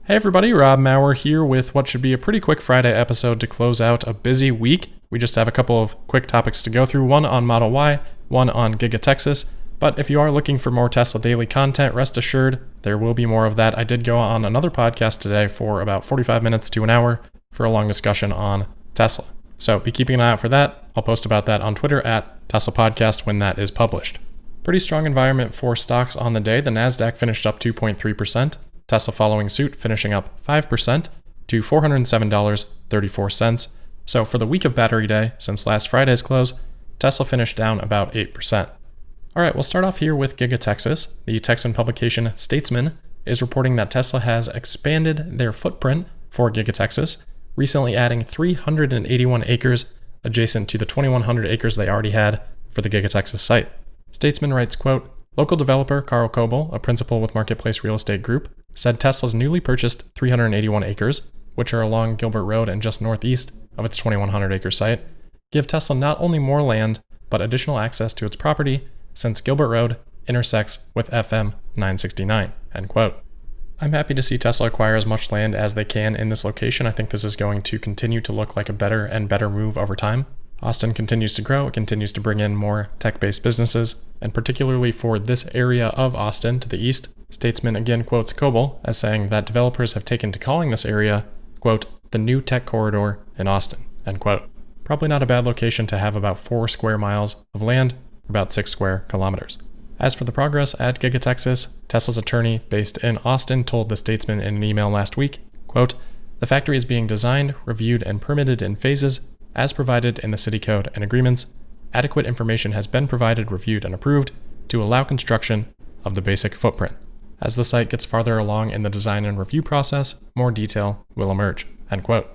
Hey everybody, Rob Maurer here with what should be a pretty quick Friday episode to close out a busy week. We just have a couple of quick topics to go through, one on Model Y, one on Giga Texas. But if you are looking for more Tesla daily content, rest assured there will be more of that. I did go on another podcast today for about 45 minutes to an hour for a long discussion on Tesla. So be keeping an eye out for that. I'll post about that on Twitter at Tesla Podcast when that is published. Pretty strong environment for stocks on the day. The Nasdaq finished up 2.3%. Tesla following suit, finishing up 5% to $407.34. So for the week of Battery Day, since last Friday's close, Tesla finished down about 8%. All right, we'll start off here with Giga Texas. The Texan publication Statesman is reporting that Tesla has expanded their footprint for Giga Texas, recently adding 381 acres adjacent to the 2,100 acres they already had for the Giga Texas site. Statesman writes, quote, local developer Carl Coble, a principal with Marketplace Real Estate Group, said Tesla's newly purchased 381 acres, which are along Gilbert Road and just northeast of its 2,100 acre site, give Tesla not only more land, but additional access to its property since Gilbert Road intersects with FM 969, end quote. I'm happy to see Tesla acquire as much land as they can in this location. I think this is going to continue to look like a better and better move over time. Austin continues to grow, it continues to bring in more tech-based businesses, and particularly for this area of Austin to the east, Statesman again quotes Coble as saying that developers have taken to calling this area, quote, the new tech corridor in Austin, end quote. Probably not a bad location to have about 4 square miles of land, about 6 square kilometers. As for the progress at Giga Texas, Tesla's attorney based in Austin told the Statesman in an email last week, quote, the factory is being designed, reviewed, and permitted in phases as provided in the city code and agreements. Adequate information has been provided, reviewed, and approved to allow construction of the basic footprint. As the site gets farther along in the design and review process, more detail will emerge, end quote.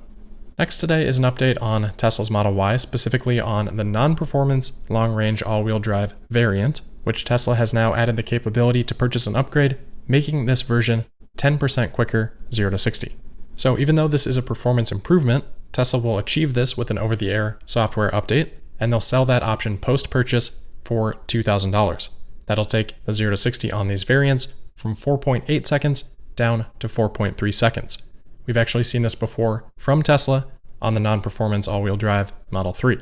Next today is an update on Tesla's Model Y, specifically on the non-performance long-range all-wheel drive variant, which Tesla has now added the capability to purchase an upgrade, making this version 10% quicker 0 to 60. So even though this is a performance improvement, Tesla will achieve this with an over-the-air software update, and they'll sell that option post-purchase for $2,000. That'll take the 0 to 60 on these variants from 4.8 seconds down to 4.3 seconds. We've actually seen this before from Tesla on the non-performance all-wheel drive Model 3.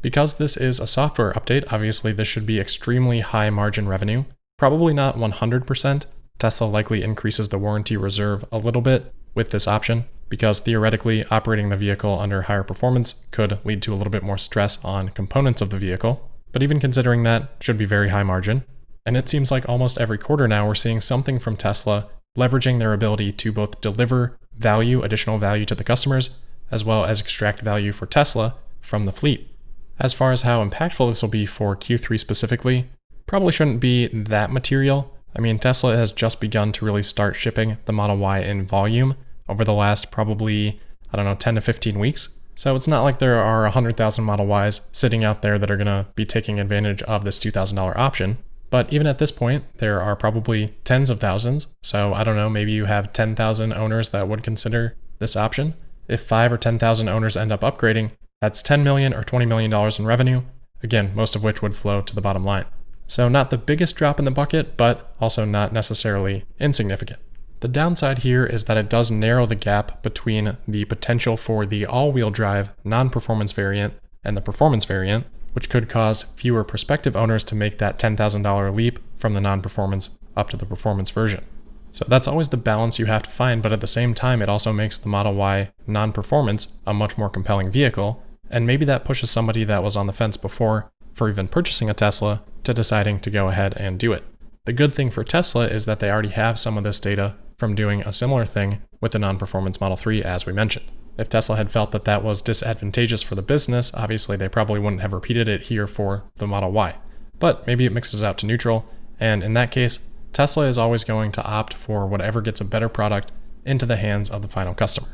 Because this is a software update, obviously this should be extremely high margin revenue. Probably not 100%. Tesla likely increases the warranty reserve a little bit with this option, because theoretically operating the vehicle under higher performance could lead to a little bit more stress on components of the vehicle. But even considering that, should be very high margin. And it seems like almost every quarter now we're seeing something from Tesla leveraging their ability to both deliver value, additional value to the customers, as well as extract value for Tesla from the fleet. As far as how impactful this will be for Q3 specifically, probably shouldn't be that material. I mean, Tesla has just begun to really start shipping the Model Y in volume over the last probably, 10 to 15 weeks. So it's not like there are 100,000 Model Ys sitting out there that are going to be taking advantage of this $2,000 option. But even at this point, there are probably tens of thousands. So I don't know, maybe you have 10,000 owners that would consider this option. If 5 or 10,000 owners end up upgrading, that's $10 million or $20 million in revenue. Again, most of which would flow to the bottom line. So not the biggest drop in the bucket, but also not necessarily insignificant. The downside here is that it does narrow the gap between the potential for the all-wheel drive non-performance variant and the performance variant, which could cause fewer prospective owners to make that $10,000 leap from the non-performance up to the performance version. So that's always the balance you have to find, but at the same time, it also makes the Model Y non-performance a much more compelling vehicle, and maybe that pushes somebody that was on the fence before for even purchasing a Tesla to deciding to go ahead and do it. The good thing for Tesla is that they already have some of this data from doing a similar thing with the non-performance Model 3, as we mentioned. If Tesla had felt that that was disadvantageous for the business, obviously they probably wouldn't have repeated it here for the Model Y. But maybe it mixes out to neutral, and in that case, Tesla is always going to opt for whatever gets a better product into the hands of the final customer.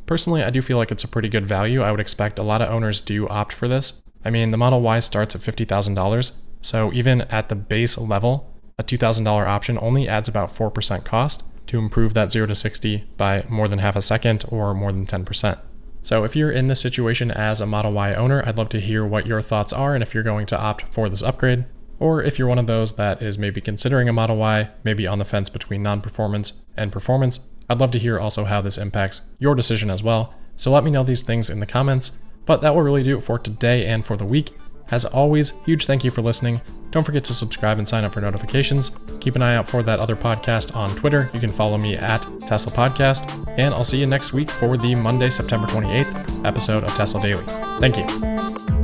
Personally, I do feel like it's a pretty good value. I would expect a lot of owners do opt for this. I mean, the Model Y starts at $50,000, so even at the base level, a $2,000 option only adds about 4% cost to improve that 0 to 60 by more than half a second or more than 10%. So if you're in this situation as a Model Y owner, I'd love to hear what your thoughts are and if you're going to opt for this upgrade. Or if you're one of those that is maybe considering a Model Y, maybe on the fence between non-performance and performance, I'd love to hear also how this impacts your decision as well. So let me know these things in the comments. But that will really do it for today and for the week. As always, huge thank you for listening. Don't forget to subscribe and sign up for notifications. Keep an eye out for that other podcast on Twitter. You can follow me at Tesla Podcast. And I'll see you next week for the Monday, September 28th episode of Tesla Daily. Thank you.